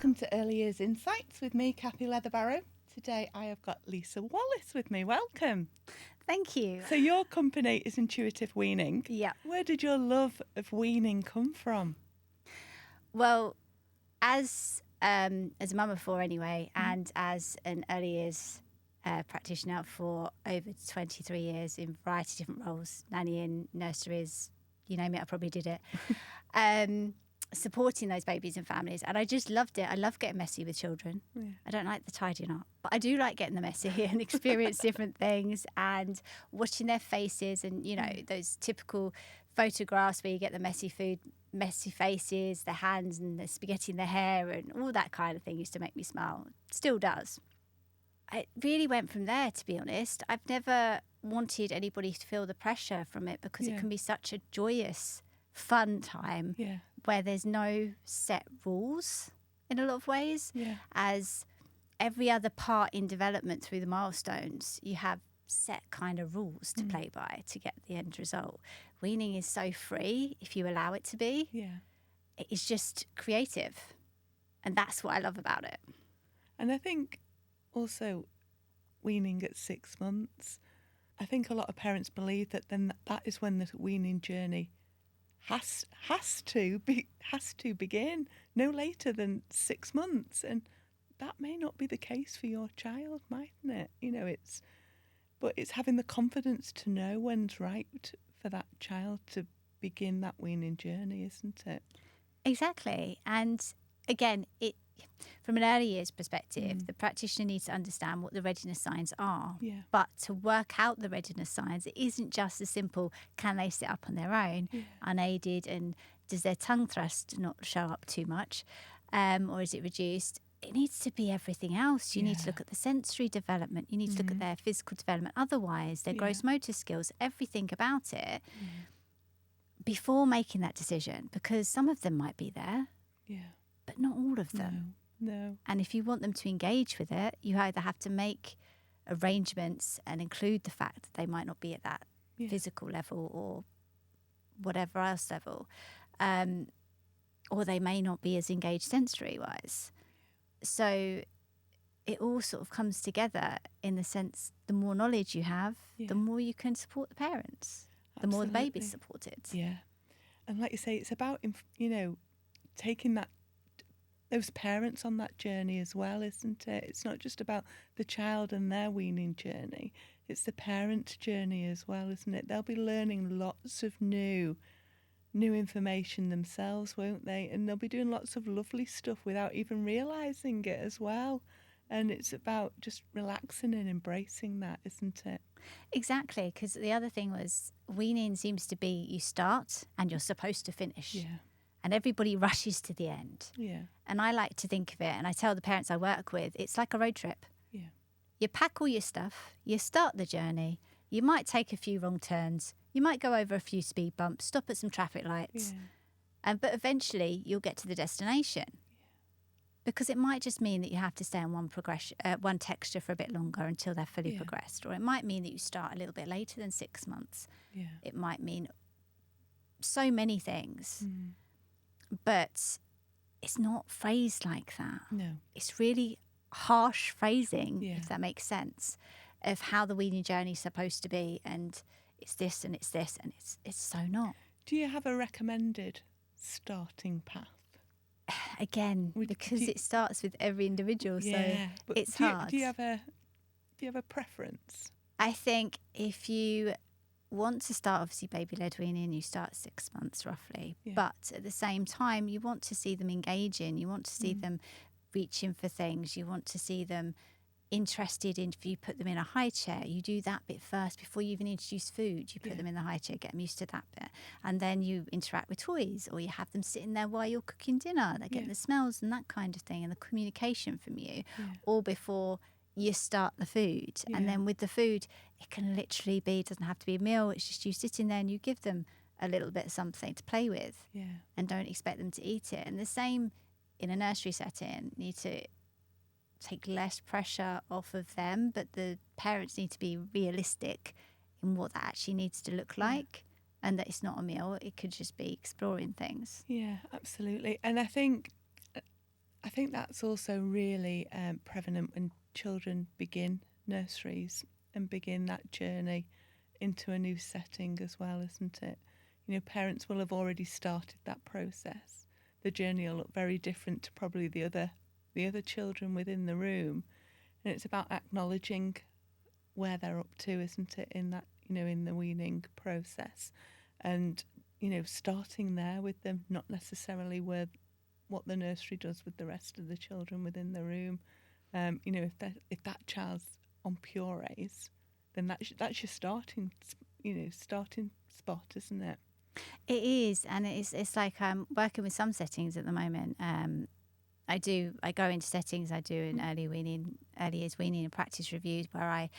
Welcome to Early Years Insights with me, Kathy Leatherbarrow. Today I have got Lisa Wallace with me. Welcome. Thank you. So your company is Intuitive Weaning. Yeah. Where did your love of weaning come from? Well, as a mum of four anyway, and as an early years practitioner for over 23 years in a variety of different roles, nannying, nurseries, you name it, I probably did it. Supporting those babies and families. And I just loved it. I love getting messy with children. Yeah. I don't like the tidying up, but I do like getting the messy and experience different things and watching their faces and, you know, those typical photographs where you get the messy food, messy faces, the hands and the spaghetti in the hair and all that kind of thing used to make me smile. Still does. It really went from there, to be honest. I've never wanted anybody to feel the pressure from it because it can be such a joyous, fun time where there's no set rules in a lot of ways. As every other part in development through the milestones, you have set kind of rules to play by to get the end result. Weaning is so free if you allow it to be. It's just creative, and that's what I love about it. And I think also weaning at 6 months, I think a lot of parents believe that then that is when the weaning journey has to begin, no later than 6 months, and that may not be the case for your child, mightn't it? You know, it's having the confidence to know when's right for that child to begin that weaning journey, isn't it? Exactly. And again, from an early years perspective, the practitioner needs to understand what the readiness signs are. But to work out the readiness signs, it isn't just as simple, can they sit up on their own, unaided, and does their tongue thrust not show up too much, or is it reduced? It needs to be everything else. You need to look at the sensory development. You need to look at their physical development. Otherwise, their gross motor skills, everything about it, before making that decision, because some of them might be there. But not all of them. No. And if you want them to engage with it, you either have to make arrangements and include the fact that they might not be at that physical level or whatever else level, or they may not be as engaged sensory-wise. So it all sort of comes together in the sense the more knowledge you have, the more you can support the parents, the more the baby's supported. Yeah. And like you say, it's about, you know, taking those parents on that journey as well, isn't it? It's not just about the child and their weaning journey. It's the parent journey as well, isn't it? They'll be learning lots of new information themselves, won't they? And they'll be doing lots of lovely stuff without even realising it as well. And it's about just relaxing and embracing that, isn't it? Exactly, because the other thing was weaning seems to be you start and you're supposed to finish. And everybody rushes to the end. And I like to think of it, and I tell the parents I work with, it's like a road trip. You pack all your stuff, you start the journey, you might take a few wrong turns, you might go over a few speed bumps, stop at some traffic lights, but eventually you'll get to the destination. Because it might just mean that you have to stay on one texture for a bit longer until they're fully progressed. Or it might mean that you start a little bit later than 6 months. It might mean so many things. But it's not phrased like that. No. It's really harsh phrasing, if that makes sense, of how the weaning journey is supposed to be. And it's this and it's this and it's so not. Do you have a recommended starting path? Again, because it starts with every individual, so it's hard. Do you have a preference? I think if you want to start, obviously, baby-led weaning, you start 6 months roughly. But at the same time, you want to see them engaging. You want to see them reaching for things. You want to see them interested in, if you put them in a high chair, you do that bit first before you even introduce food. You put them in the high chair, get them used to that bit. And then you interact with toys, or you have them sitting there while you're cooking dinner. They're getting the smells and that kind of thing and the communication from you, all before you start the food. And then with the food, it can literally be, it doesn't have to be a meal, it's just you sitting there and you give them a little bit of something to play with and don't expect them to eat it. And the same in a nursery setting, you need to take less pressure off of them, but the parents need to be realistic in what that actually needs to look like, and that it's not a meal, it could just be exploring things. Yeah, absolutely. And I think think that's also really prevalent when children begin nurseries and begin that journey into a new setting as well, isn't it? You know, parents will have already started that process. The journey will look very different to probably the other children within the room, and it's about acknowledging where they're up to, isn't it, in that, you know, in the weaning process, and, you know, starting there with them, not necessarily with what the nursery does with the rest of the children within the room. You know, if that child's on purees, then that's your starting spot, isn't it? It is, and it's like working with some settings at the moment. I go into settings. I do an early years weaning and practice reviews where I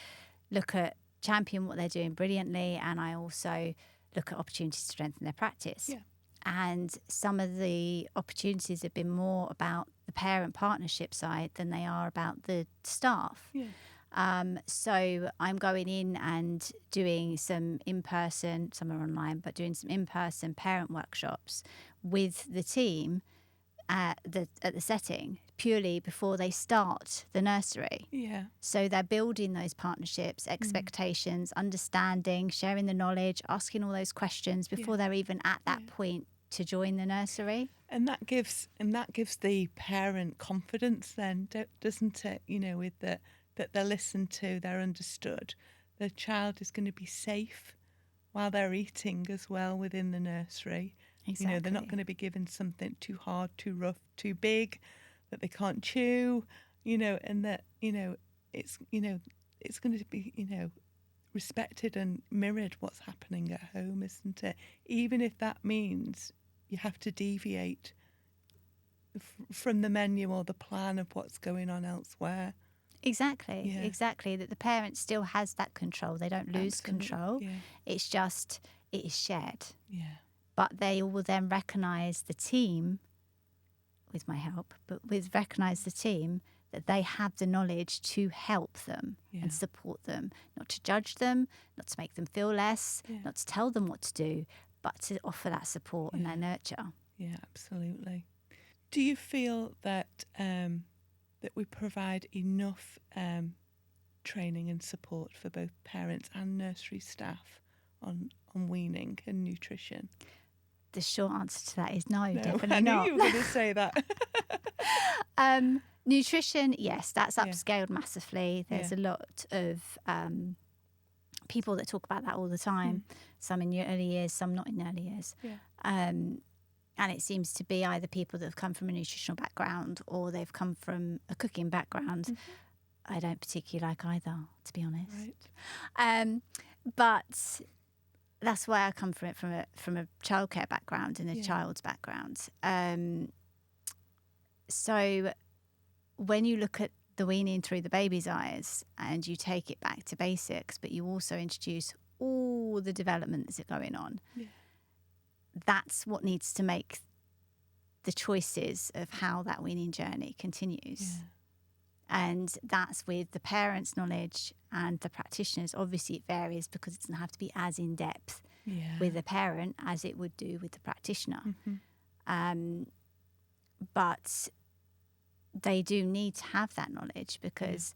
look at champion what they're doing brilliantly, and I also look at opportunities to strengthen their practice. Yeah. And some of the opportunities have been more about the parent partnership side than they are about the staff. Yeah. So I'm going in and doing some in-person, some are online, but doing some in-person parent workshops with the team at the setting purely before they start the nursery. Yeah. So they're building those partnerships, expectations, understanding, sharing the knowledge, asking all those questions before they're even at that point to join the nursery. And that gives the parent confidence then, doesn't it? You know, with that they're listened to, they're understood. The child is going to be safe while they're eating as well within the nursery. Exactly. You know, they're not going to be given something too hard, too rough, too big that they can't chew, you know, and that, you know, it's going to be, you know, respected and mirrored what's happening at home, isn't it? Even if that means you have to deviate from the menu or the plan of what's going on elsewhere. Exactly, Yeah. exactly. That the parent still has that control. They don't lose control. Yeah. It's just, it is shared. Yeah. But they will then recognise the team, with my help, recognise the team that they have the knowledge to help them and support them, not to judge them, not to make them feel less, not to tell them what to do, but to offer that support and that nurture. Yeah, absolutely. Do you feel that that we provide enough training and support for both parents and nursery staff on weaning and nutrition? The short answer to that is no, definitely I knew not. you were going to say that. Nutrition, yes, that's upscaled massively. There's a lot of people that talk about that all the time. Some in your early years, some not in early years. Yeah. And it seems to be either people that have come from a nutritional background or they've come from a cooking background. I don't particularly like either, to be honest. Right. But that's why I come from a childcare background and a child's background. So when you look at the weaning through the baby's eyes and you take it back to basics, but you also introduce all the development that's going on, that's what needs to make the choices of how that weaning journey continues. Yeah. And that's with the parents' knowledge and the practitioners. Obviously, it varies because it doesn't have to be as in-depth with the parent as it would do with the practitioner. But they do need to have that knowledge because,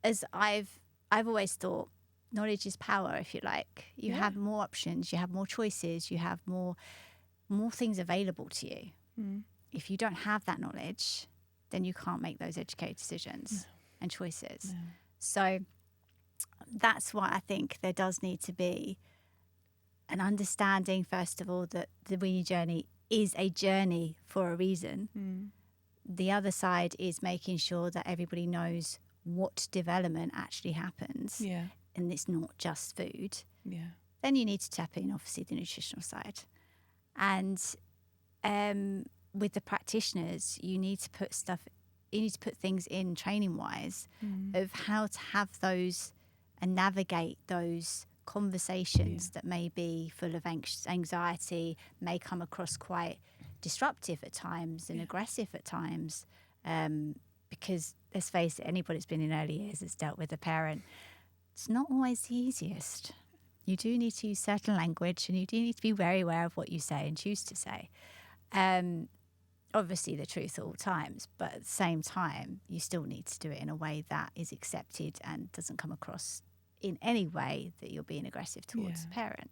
as I've always thought, knowledge is power, if you like. You have more options, you have more choices, you have more things available to you. If you don't have that knowledge, then you can't make those educated decisions and choices. So that's why I think there does need to be an understanding, first of all, that the weaning journey is a journey for a reason. The other side is making sure that everybody knows what development actually happens and it's not just food. Then you need to tap in, obviously, the nutritional side. And with the practitioners, you need to put things in training-wise of how to have those and navigate those conversations that may be full of anxiety, may come across quite disruptive at times and aggressive at times. Because, let's face it, anybody that's been in early years that's dealt with a parent, it's not always the easiest. You do need to use certain language and you do need to be very aware of what you say and choose to say. obviously the truth at all times, but at the same time, you still need to do it in a way that is accepted and doesn't come across in any way that you're being aggressive towards the parent.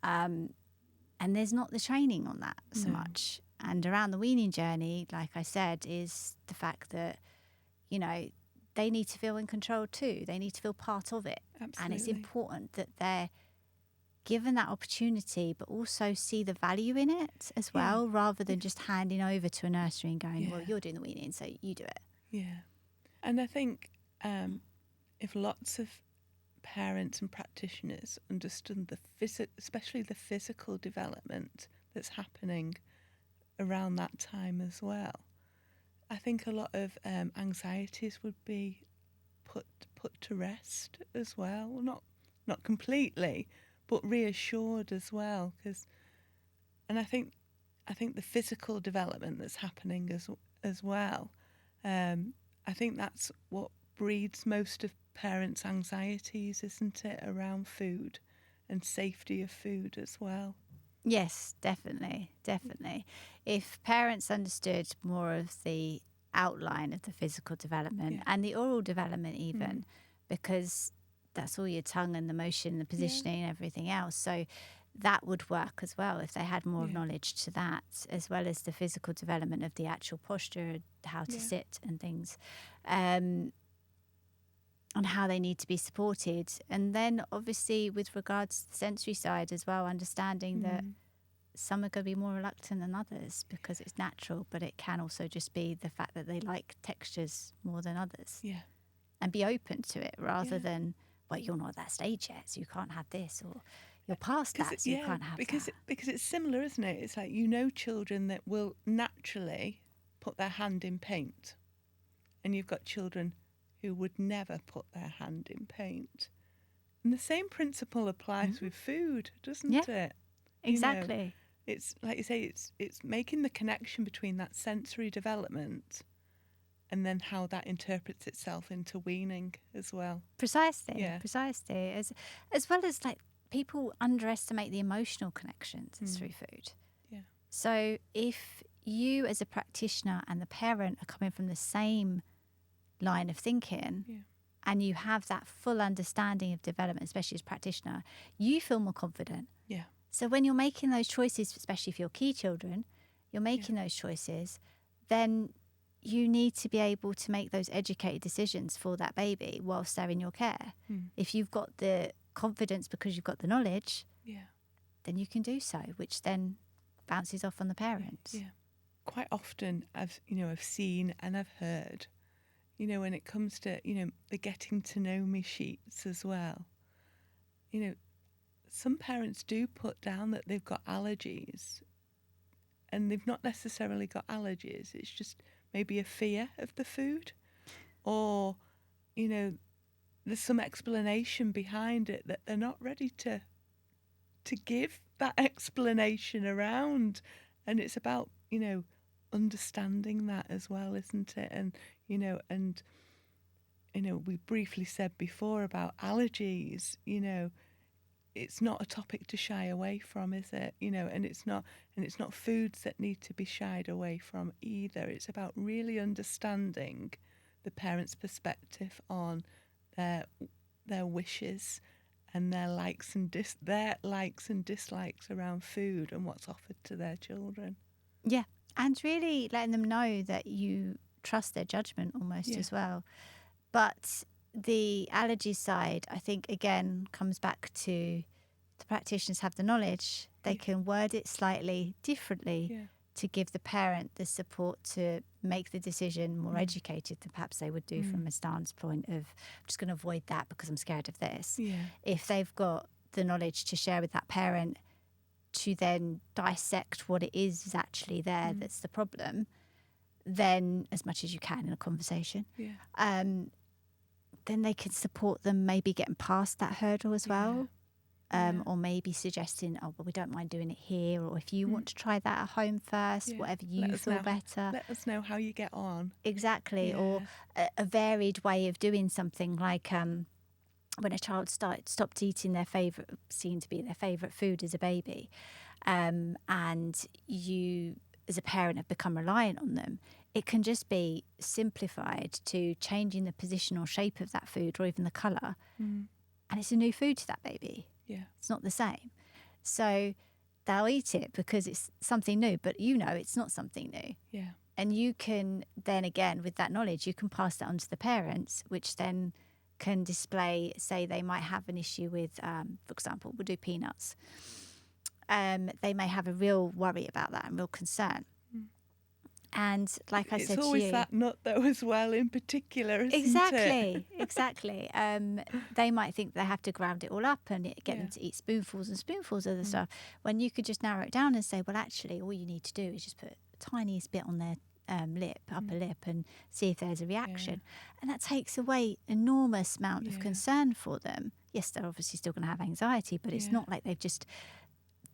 And there's not the training on that so much. And around the weaning journey, like I said, is the fact that, you know, they need to feel in control too. They need to feel part of it. Absolutely. And it's important that they're given that opportunity, but also see the value in it as well, rather than just handing over to a nursery and going, well, you're doing the weaning, so you do it. Yeah. And I think if lots of parents and practitioners understood especially the physical development that's happening around that time as well, I think a lot of anxieties would be put to rest as well. Not completely, but reassured as well. And I think the physical development that's happening as well. I think that's what breeds most of parents' anxieties, isn't it, around food and safety of food as well. Yes, definitely. If parents understood more of the outline of the physical development and the oral development even, because that's all your tongue and the motion, the positioning and everything else. So that would work as well if they had more knowledge to that, as well as the physical development of the actual posture, how to sit and things, and how they need to be supported. And then obviously with regards to the sensory side as well, understanding that some are going to be more reluctant than others because it's natural, but it can also just be the fact that they like textures more than others. Yeah. And be open to it rather than, well, you're not at that stage yet, so you can't have this, or you're past that, so you can't have that. Because it's similar, isn't it? It's like, children that will naturally put their hand in paint, and you've got children who would never put their hand in paint. And the same principle applies with food, doesn't it? Exactly. It's like you say, it's making the connection between that sensory development and then how that interprets itself into weaning as well. Precisely. As well as, like, people underestimate the emotional connections through food. Yeah. So if you as a practitioner and the parent are coming from the same line of thinking and you have that full understanding of development, especially as a practitioner, you feel more confident. Yeah. So when you're making those choices, especially if you're key children, you're making those choices, then you need to be able to make those educated decisions for that baby whilst they're in your care. If you've got the confidence because you've got the knowledge, then you can do so, which then bounces off on the parents. Yeah. Quite often I've seen and I've heard, when it comes to, the getting to know me sheets as well, some parents do put down that they've got allergies, and they've not necessarily got allergies. It's just maybe a fear of the food, or, there's some explanation behind it that they're not ready to give that explanation around. And it's about, understanding that as well, isn't it? And, we briefly said before about allergies, it's not a topic to shy away from, is it? And it's not foods that need to be shied away from either. It's about really understanding the parent's perspective on their wishes and their likes and dislikes around food and what's offered to their children. Yeah, and really letting them know that you trust their judgment almost as well. But the allergy side, I think, again, comes back to the practitioners have the knowledge. They can word it slightly differently to give the parent the support to make the decision more educated than perhaps they would do from a standpoint of, I'm just going to avoid that because I'm scared of this. Yeah. If they've got the knowledge to share with that parent to then dissect what it is actually there that's the problem, then as much as you can in a conversation, then they can support them maybe getting past that hurdle as well. Or maybe suggesting, oh, well, we don't mind doing it here, or if you want to try that at home first, whatever you feel better. Let us know how you get on. Exactly, or a varied way of doing something, like when a child stopped eating seemed to be their favourite food as a baby, and you as a parent have become reliant on them. It can just be simplified to changing the position or shape of that food or even the colour. And it's a new food to that baby. Yeah. It's not the same. So they'll eat it because it's something new, but it's not something new. Yeah. And you can then, again, with that knowledge, you can pass that on to the parents, which then can display, say they might have an issue with, for example, we'll do peanuts. They may have a real worry about that and real concern. And like I said to you... It's always that nut, though, as well, in particular, isn't Exactly, it? exactly. They might think they have to ground it all up and get them to eat spoonfuls and spoonfuls of the stuff, when you could just narrow it down and say, well, actually, all you need to do is just put the tiniest bit on their upper lip, and see if there's a reaction. And that takes away enormous amount of concern for them. Yes, they're obviously still going to have anxiety, but it's not like they've just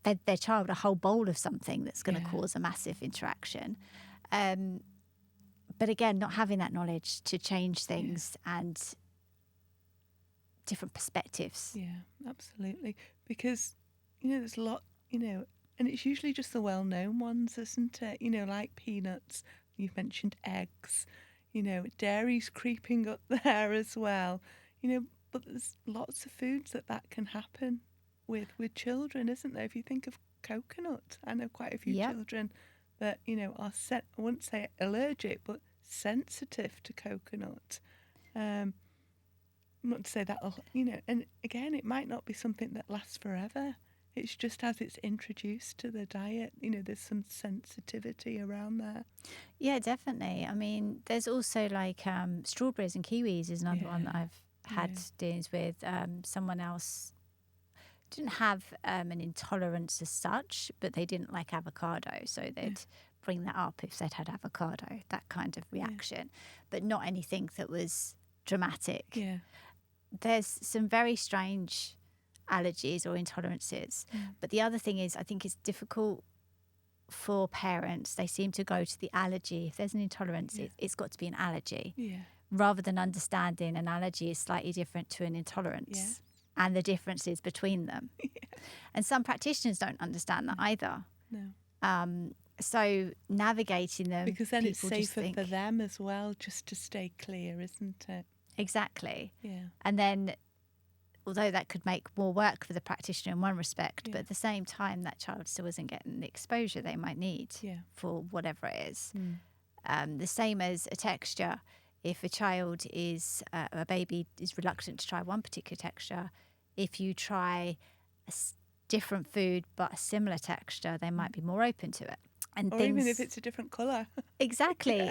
fed their child a whole bowl of something that's going to cause a massive interaction. But again, not having that knowledge to change things and different perspectives. Yeah, absolutely. Because, there's a lot, and it's usually just the well-known ones, isn't it? Like peanuts, you've mentioned eggs, dairy's creeping up there as well. But there's lots of foods that can happen with children, isn't there? If you think of coconut, I know quite a few children that, are I wouldn't say allergic, but sensitive to coconut. Not to say that'll, and again, it might not be something that lasts forever. It's just as it's introduced to the diet, there's some sensitivity around there. Yeah, definitely. I mean, there's also like strawberries and kiwis is another one that I've had dealings with. Someone else didn't have an intolerance as such, but they didn't like avocado, so they'd bring that up if they'd had avocado, that kind of reaction, but not anything that was dramatic. Yeah. There's some very strange allergies or intolerances, but the other thing is, I think it's difficult for parents. They seem to go to the allergy. If there's an intolerance, it's got to be an allergy, rather than understanding an allergy is slightly different to an intolerance. And the differences between them. And some practitioners don't understand that either. No. So navigating them... Because then it's safer for them as well, just to stay clear, isn't it? Exactly. Yeah. And then, although that could make more work for the practitioner in one respect, but at the same time, that child still isn't getting the exposure they might need for whatever it is. The same as a texture. If a child is, a baby is reluctant to try one particular texture, if you try a different food but a similar texture, they might be more open to it. And or even if it's a different colour. Exactly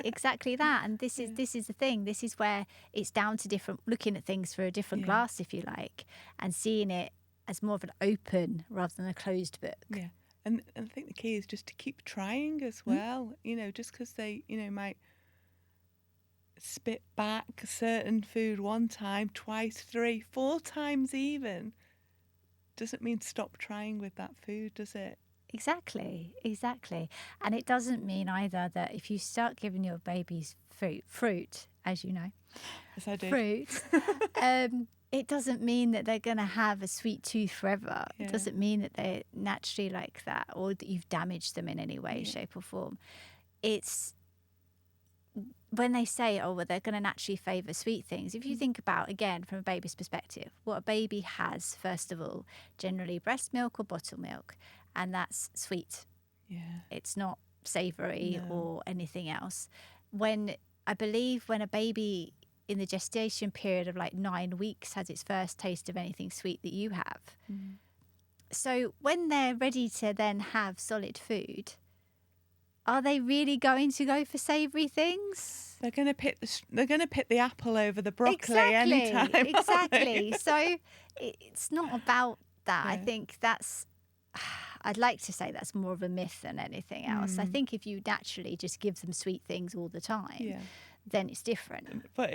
that. And this is the thing. This is where it's down to looking at things through a different glass, if you like, and seeing it as more of an open rather than a closed book. Yeah. And I think the key is just to keep trying as well. Just because they, might spit back a certain food one time, twice, 3, 4 times even, doesn't mean stop trying with that food, does it? Exactly. And it doesn't mean either that if you start giving your babies fruit, as you know, yes, I do. Fruit, it doesn't mean that they're going to have a sweet tooth forever. It doesn't mean that they're naturally like that, or that you've damaged them in any way, shape or form. It's when they say, oh, well, they're going to naturally favour sweet things. If you think about, again, from a baby's perspective, what a baby has, first of all, generally breast milk or bottle milk, and that's sweet. Yeah. It's not savoury or anything else. When a baby in the gestation period of like 9 weeks has its first taste of anything sweet that you have. So when they're ready to then have solid food, are they really going to go for savoury things? They're going to pick the apple over the broccoli anytime. Exactly. So it's not about that. I think I'd like to say that's more of a myth than anything else. I think if you naturally just give them sweet things all the time, then it's different. But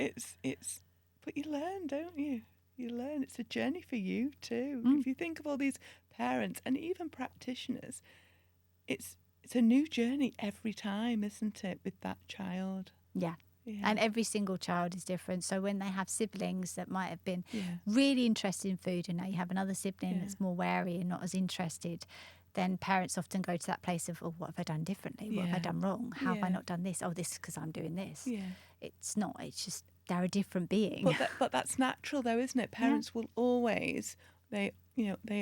but you learn, don't you? You learn. It's a journey for you too. If you think of all these parents and even practitioners, it's a new journey every time, isn't it, with that child? Yeah. And every single child is different. So when they have siblings that might have been really interested in food, and now you have another sibling that's more wary and not as interested, then parents often go to that place of, oh, what have I done differently? What have I Yeah. done wrong? How have I Yeah. not done this? Oh, this is because I'm doing this. Yeah. It's not. It's just they're a different being. But that's natural though, isn't it? Parents will always they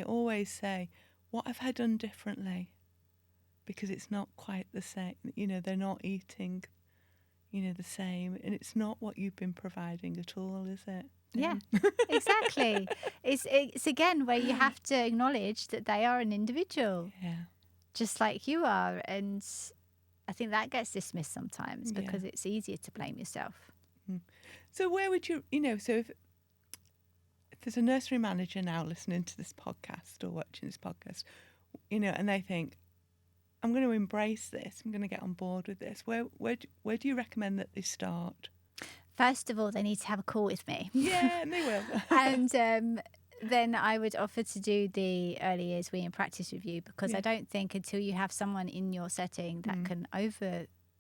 always say, "What have I done differently?" Because it's not quite the same. They're not eating, the same, and it's not what you've been providing at all, is it? Yeah, exactly. It's again where you have to acknowledge that they are an individual, Yeah. just like you are, and I think that gets dismissed sometimes because it's easier to blame yourself. So where would you, so if there's a nursery manager now listening to this podcast or watching this podcast, and they think, I'm going to embrace this, I'm going to get on board with this, where do you recommend that they start? First of all, they need to have a call with me. Yeah, and they will. And then I would offer to do the early years weaning practice review, because I don't think until you have someone in your setting that can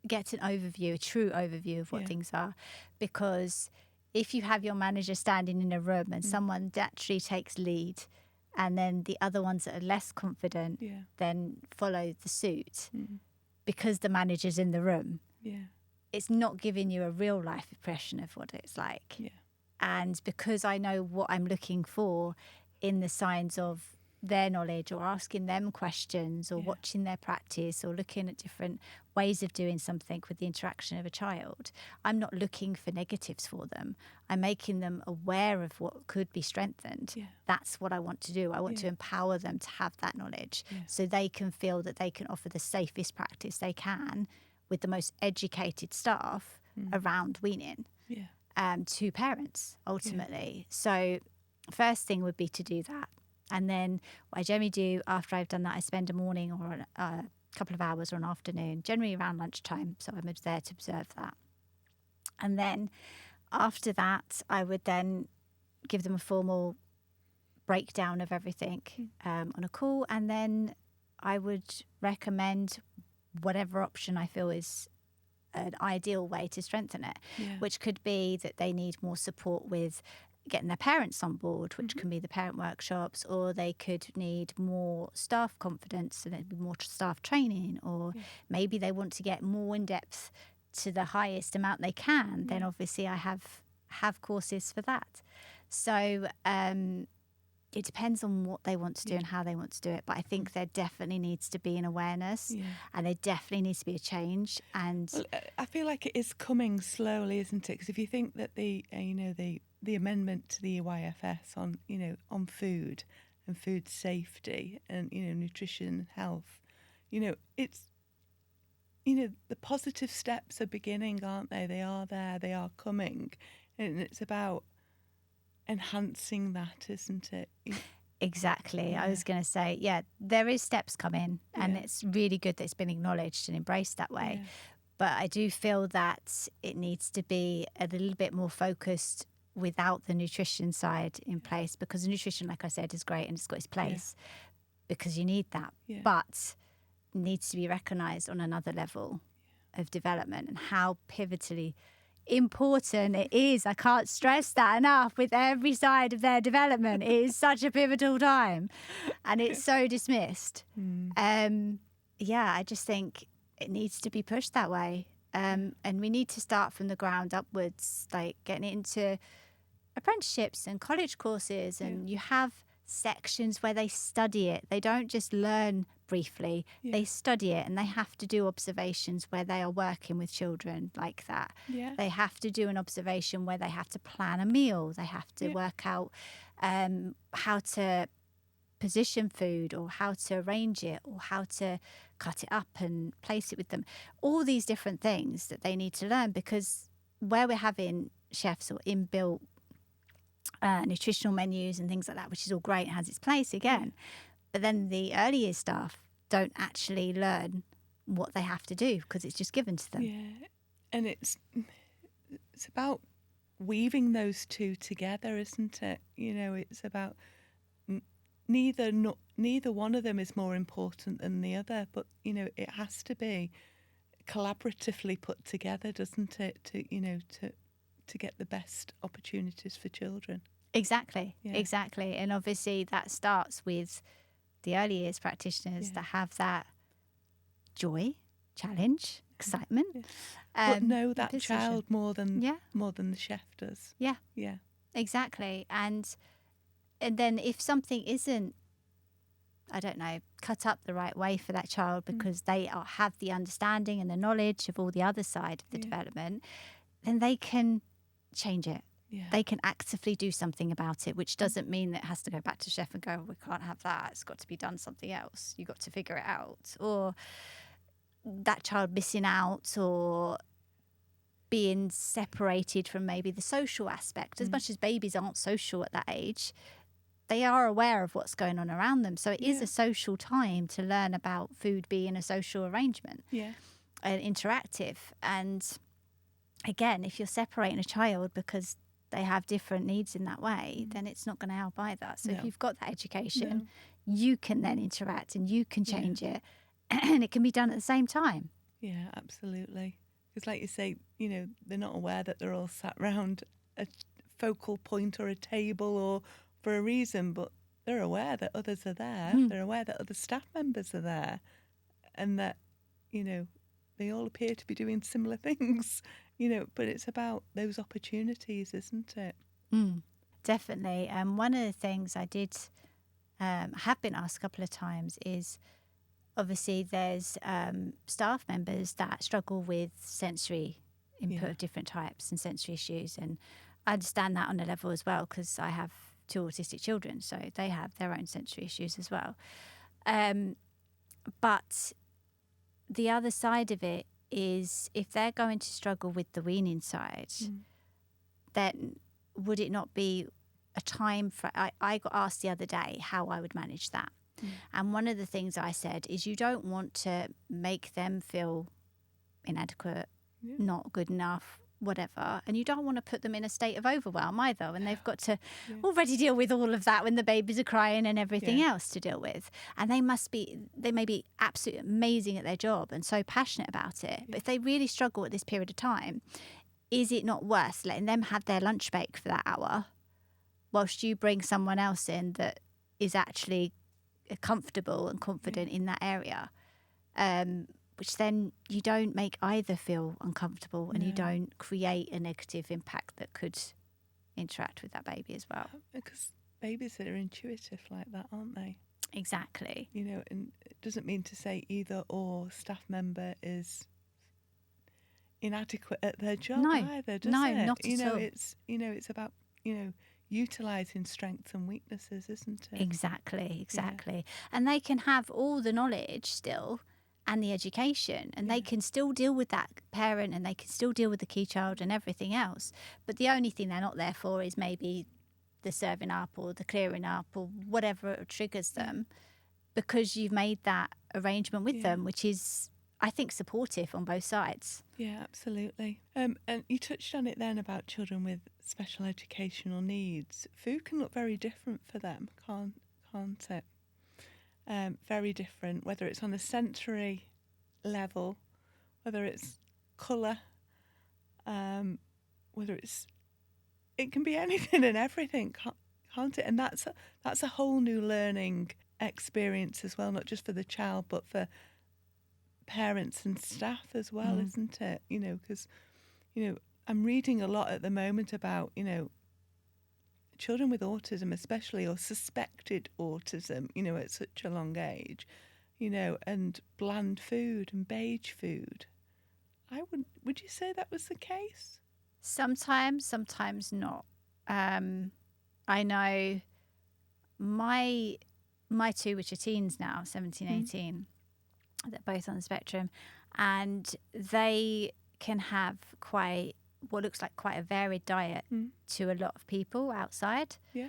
get an overview, a true overview of what things are, because if you have your manager standing in a room and someone naturally takes lead and then the other ones that are less confident then follow the suit because the manager's in the room, it's not giving you a real life impression of what it's like. Yeah. And because I know what I'm looking for in the signs of their knowledge, or asking them questions, or watching their practice, or looking at different ways of doing something with the interaction of a child, I'm not looking for negatives for them. I'm making them aware of what could be strengthened. Yeah. That's what I want to do. I want to empower them to have that knowledge so they can feel that they can offer the safest practice they can with the most educated staff around weaning to parents, ultimately. So first thing would be to do that. And then what I generally do after I've done that, I spend a morning or a couple of hours or an afternoon, generally around lunchtime. So I'm there to observe that. And then after that, I would then give them a formal breakdown of everything on a call. And then I would recommend whatever option I feel is an ideal way to strengthen it, which could be that they need more support with getting their parents on board, which can be the parent workshops, or they could need more staff confidence and it'd be more staff training, or maybe they want to get more in depth to the highest amount they can. Then obviously I have courses for that. So it depends on what they want to do and how they want to do it. But I think there definitely needs to be an awareness and there definitely needs to be a change. And I feel like it is coming slowly, isn't it? Because if you think that the amendment to the EYFS on on food and food safety and nutrition and health, it's the positive steps are beginning, aren't they? They are there, they are coming, and it's about enhancing that, isn't it? exactly. I was going to say, there is steps coming, and it's really good that it's been acknowledged and embraced that way. But I do feel that it needs to be a little bit more focused without the nutrition side in place, because the nutrition, like I said, is great and it's got its place because you need that, but needs to be recognised on another level of development and how pivotally important it is. I can't stress that enough. With every side of their development, it is such a pivotal time and it's so dismissed. I just think it needs to be pushed that way, and we need to start from the ground upwards, like getting it into apprenticeships and college courses, and you have sections where they study it. They don't just learn briefly, they study it, and they have to do observations where they are working with children like that. They have to do an observation where they have to plan a meal, they have to work out how to position food, or how to arrange it, or how to cut it up and place it with them. All these different things that they need to learn, because where we're having chefs or inbuilt nutritional menus and things like that, which is all great, has its place again. But then the early years staff don't actually learn what they have to do because it's just given to them. Yeah, and it's about weaving those two together, isn't it? It's about neither one of them is more important than the other, but it has to be collaboratively put together, doesn't it? To get the best opportunities for children. Exactly. And obviously that starts with the early years practitioners that have that joy, challenge, excitement. But know that position. child more than the chef does. Yeah. Yeah. Exactly. And then if something isn't, I don't know, cut up the right way for that child because they have the understanding and the knowledge of all the other side of the development, then they can change it. Yeah. They can actively do something about it, which doesn't mean that it has to go back to chef and go, we can't have that. It's got to be done something else. You've got to figure it out. Or that child missing out or being separated from maybe the social aspect. As much as babies aren't social at that age, they are aware of what's going on around them. So it is a social time to learn about food being a social arrangement and interactive. And again, if you're separating a child because they have different needs in that way, then it's not going to help either. So if you've got that education, you can then interact and you can change it, and it can be done at the same time. Yeah, absolutely. Because like you say, you know, they're not aware that they're all sat round a focal point or a table or for a reason, but they're aware that others are there. They're aware that other staff members are there and that, you know, they all appear to be doing similar things, you know, but it's about those opportunities, isn't it? Definitely. And one of the things I did have been asked a couple of times is obviously there's staff members that struggle with sensory input of different types and sensory issues. And I understand that on a level as well because I have 2 autistic children, so they have their own sensory issues as well. But the other side of it is if they're going to struggle with the weaning side, then would it not be a time for... I got asked the other day how I would manage that. And one of the things I said is you don't want to make them feel inadequate, not good enough, whatever. And you don't want to put them in a state of overwhelm either. And they've got to already deal with all of that when the babies are crying and everything else to deal with. And they may be absolutely amazing at their job and so passionate about it. But if they really struggle at this period of time, is it not worth letting them have their lunch break for that hour whilst you bring someone else in that is actually comfortable and confident in that area, which then you don't make either feel uncomfortable and you don't create a negative impact that could interact with that baby as well. Because babies are intuitive like that, aren't they? Exactly. You know, and it doesn't mean to say either or staff member is inadequate at their job either, does it? No, not at all. It's about, utilising strengths and weaknesses, isn't it? Exactly. And they can have all the knowledge still and the education and they can still deal with that parent and they can still deal with the key child and everything else. But the only thing they're not there for is maybe the serving up or the clearing up or whatever triggers them, because you've made that arrangement with them, which is, I think, supportive on both sides. Yeah, absolutely. And you touched on it then about children with special educational needs. Food can look very different for them, can't it? Very different, whether it's on a sensory level, whether it's colour, whether it can be anything and everything, can't it? And that's a whole new learning experience as well, not just for the child, but for parents and staff as well, isn't it? Because, I'm reading a lot at the moment about, children with autism especially, or suspected autism, at such a long age, and bland food and beige food. Would you say that was the case? Sometimes not. I know my 2, which are teens now, 17, 18, they're both on the spectrum, and they can have what looks like quite a varied diet to a lot of people outside. Yeah.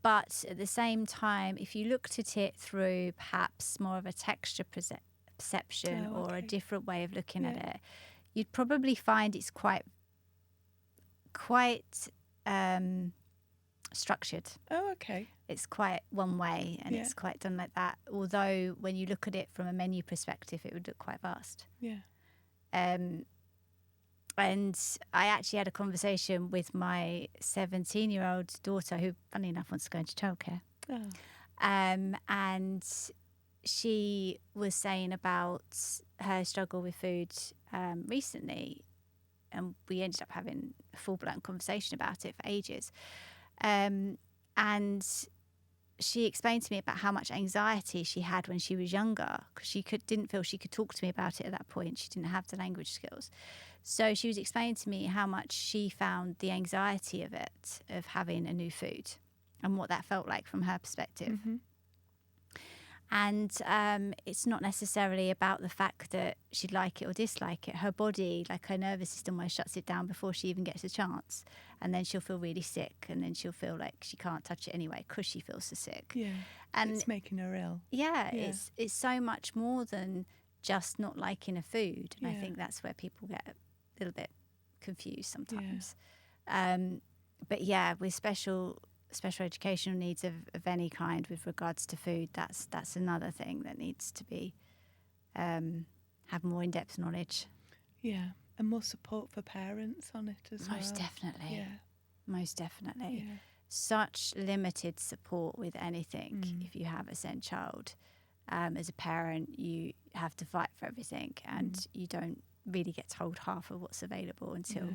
But at the same time, if you looked at it through perhaps more of a texture perception or a different way of looking at it, you'd probably find it's quite structured. Oh, okay. It's quite one way and it's quite done like that. Although when you look at it from a menu perspective, it would look quite vast. Yeah. And I actually had a conversation with my 17-year-old daughter who, funny enough, wants to go into childcare. Oh. And she was saying about her struggle with food recently, and we ended up having a full-blown conversation about it for ages. And she explained to me about how much anxiety she had when she was younger, because she didn't feel she could talk to me about it at that point. She didn't have the language skills. So she was explaining to me how much she found the anxiety of it, of having a new food, and what that felt like from her perspective. Mm-hmm. And it's not necessarily about the fact that she'd like it or dislike it. Her body, like her nervous system, almost shuts it down before she even gets a chance. And then she'll feel really sick, and then she'll feel like she can't touch it anyway because she feels so sick. Yeah, and it's making her ill. Yeah, it's so much more than just not liking a food. And I think that's where people get a little bit confused sometimes. But yeah, with special educational needs of any kind with regards to food, that's another thing that needs to be have more in-depth knowledge. Yeah, and more support for parents on it as well. Most definitely. Yeah. Most definitely. Yeah. Such limited support with anything if you have a SEND child. As a parent, you have to fight for everything, and you don't really get told half of what's available until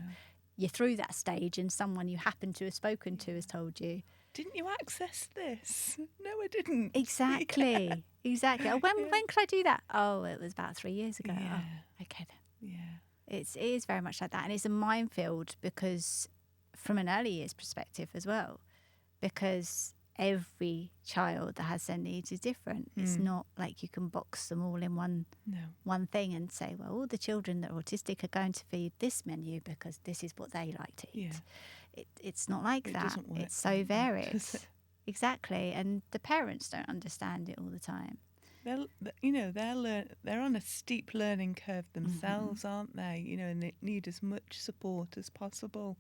you're through that stage and someone you happen to have spoken to has told you. Didn't you access this? No, I didn't. Exactly. Yeah. Exactly. Oh, when could I do that? Oh, it was about 3 years ago. Yeah. Oh, okay then. Yeah. It is very much like that. And it's a minefield, because from an early years perspective as well, because every child that has SEND needs is different. It's not like you can box them all in one thing and say, well, all the children that are autistic are going to feed this menu because this is what they like to eat. It's not like that. Doesn't work it's so like that, varied. does it? Exactly. And the parents don't understand it all the time. They're on a steep learning curve themselves, aren't they? And they need as much support as possible.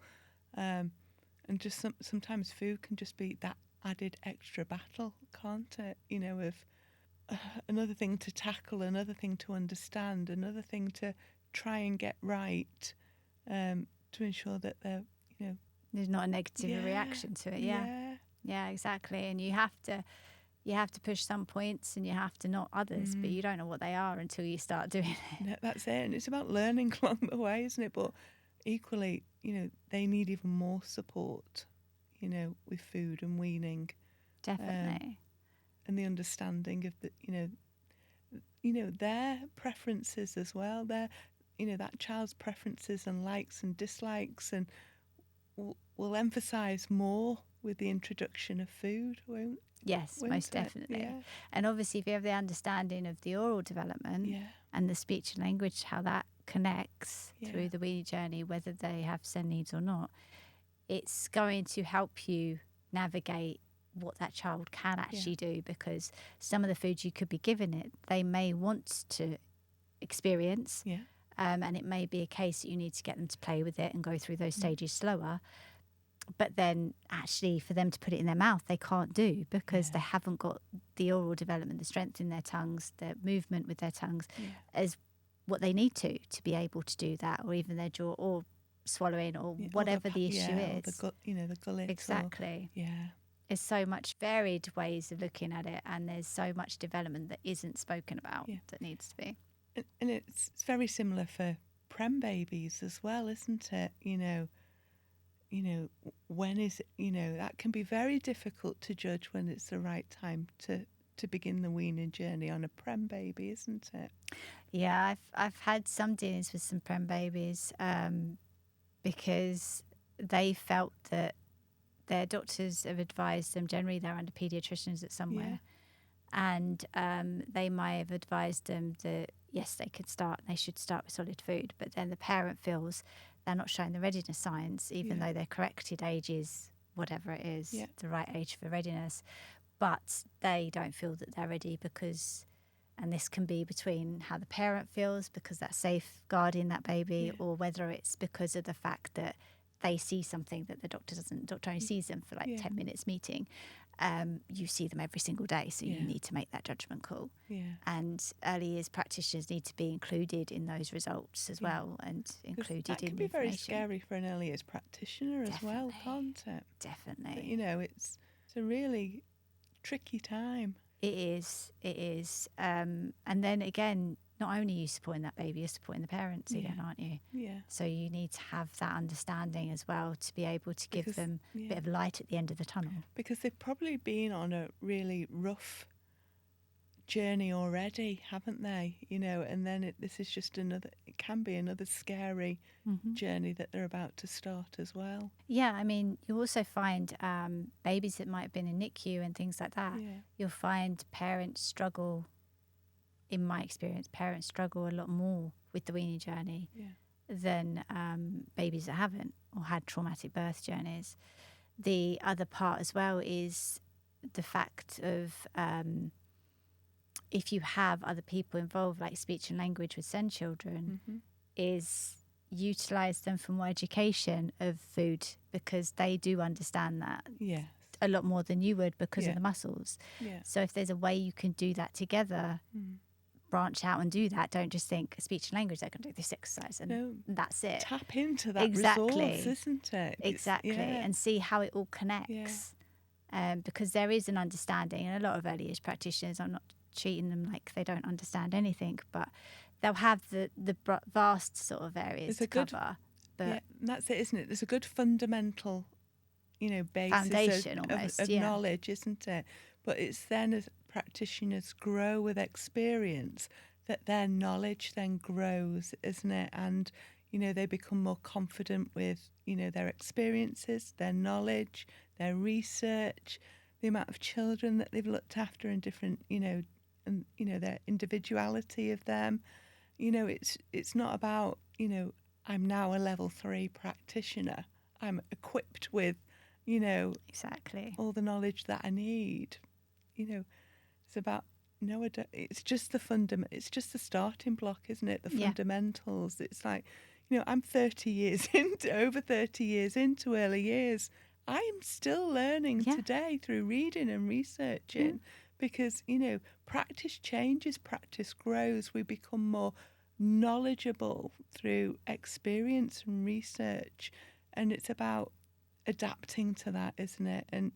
And just sometimes food can just be that added extra battle, can't it? Of another thing to tackle, another thing to understand, another thing to try and get right, to ensure that they're, there's not a negative reaction to it. Yeah, exactly. And you have to push some points and you have to not others, but you don't know what they are until you start doing it. No, that's it. And it's about learning along the way, isn't it? But equally, they need even more support, with food and weaning. Definitely. And the understanding of their preferences as well. That child's preferences and likes and dislikes, and will emphasise more with the introduction of food, won't Yes, won't most it? definitely. Yeah. And obviously, if you have the understanding of the oral development and the speech and language, how that connects through the weaning journey, whether they have SEND needs or not, it's going to help you navigate what that child can actually do, because some of the foods you could be giving it, they may want to experience. And it may be a case that you need to get them to play with it and go through those stages slower. But then actually for them to put it in their mouth, they can't do, because they haven't got the oral development, the strength in their tongues, the movement with their tongues as what they need to be able to do that, or even their jaw or swallowing or whatever the issue is. Or the gullet. Exactly. There's so much varied ways of looking at it, and there's so much development that isn't spoken about that needs to be. And it's very similar for prem babies as well, isn't it? When is it, that can be very difficult to judge when it's the right time to begin the weaning journey on a prem baby, isn't it? Yeah, I've had some dealings with some prem babies because they felt that their doctors have advised them, generally they're under paediatricians at somewhere, and they might have advised them that yes, they should start with solid food, but then the parent feels they're not showing the readiness signs, even though their corrected age is whatever it is, the right age for readiness, but they don't feel that they're ready because, and this can be between how the parent feels because that's safeguarding that baby, or whether it's because of the fact that they see something that the doctor doesn't. Doctor only sees them for 10 minutes meeting. You see them every single day, so you need to make that judgment call. And early years practitioners need to be included in those results as well, and included that in can the be very information. scary for an early years practitioner as well, can't it? Definitely. But, it's a really tricky time. It is. And then again, not only are you supporting that baby, you're supporting the parents again, aren't you? Yeah. So you need to have that understanding as well to be able to give them a bit of light at the end of the tunnel. Because they've probably been on a really rough journey already, haven't they? And then this is just it can be another scary journey that they're about to start as well. Yeah, I mean, you also find babies that might have been in NICU and things like that. Yeah. You'll find parents struggle, in my experience, parents struggle a lot more with the weaning journey than babies that haven't or had traumatic birth journeys. The other part as well is the fact of if you have other people involved, like speech and language with SEND children, is utilise them for more education of food, because they do understand that a lot more than you would because of the muscles. Yeah. So if there's a way you can do that together, branch out and do that. Don't just think speech and language, they're going to do this exercise and that's it. Tap into that resource, isn't it? Exactly. And see how it all connects. Because there is an understanding, and a lot of early years practitioners, I'm not treating them like they don't understand anything, but they'll have the vast sort of areas to cover. But that's it, isn't it? There's a good fundamental, basis foundation of knowledge, isn't it? But it's then as practitioners grow with experience that their knowledge then grows, isn't it? And, they become more confident with, their experiences, their knowledge, their research, the amount of children that they've looked after in different, and, their individuality of them. It's not about, I'm now a level 3 practitioner. I'm equipped with, exactly all the knowledge that I need. It's about, it's just the it's just the starting block, isn't it? The fundamentals. It's like, I'm 30 years over 30 years into early years. I am still learning today through reading and researching because, practice changes, practice grows. We become more knowledgeable through experience and research. And it's about adapting to that, isn't it? And,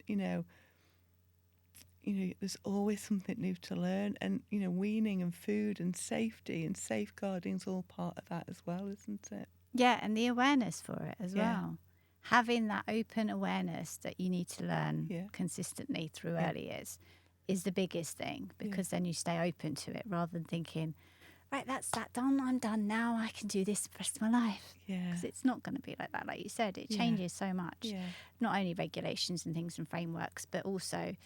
there's always something new to learn, and weaning and food and safety and safeguarding is all part of that as well, isn't it? Yeah, and the awareness for it as well. Having that open awareness that you need to learn consistently through early years is the biggest thing, because then you stay open to it rather than thinking, right, that's that done, I'm done now, I can do this the rest of my life. Because it's not going to be like that. Like you said, it changes so much. Not only regulations and things and frameworks, but also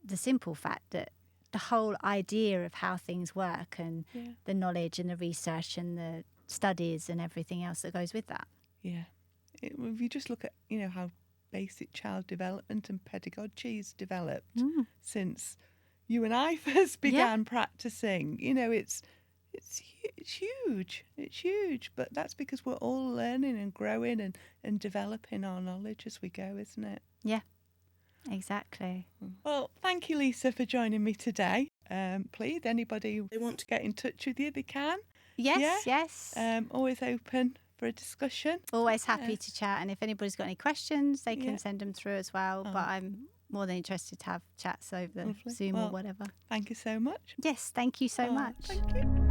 the simple fact that the whole idea of how things work and the knowledge and the research and the studies and everything else that goes with that. If you just look at, how basic child development and pedagogy has developed since you and I first began practicing, it's huge. It's huge. But that's because we're all learning and growing and developing our knowledge as we go, isn't it? Yeah. Exactly. Well, thank you, Lisa, for joining me today. Please, anybody they want to get in touch with you, they can. Yes. Always open for a discussion. Always happy to chat. And if anybody's got any questions, they can send them through as well. But I'm more than interested to have chats over Zoom or whatever. Thank you so much. Yes, thank you so much. Thank you.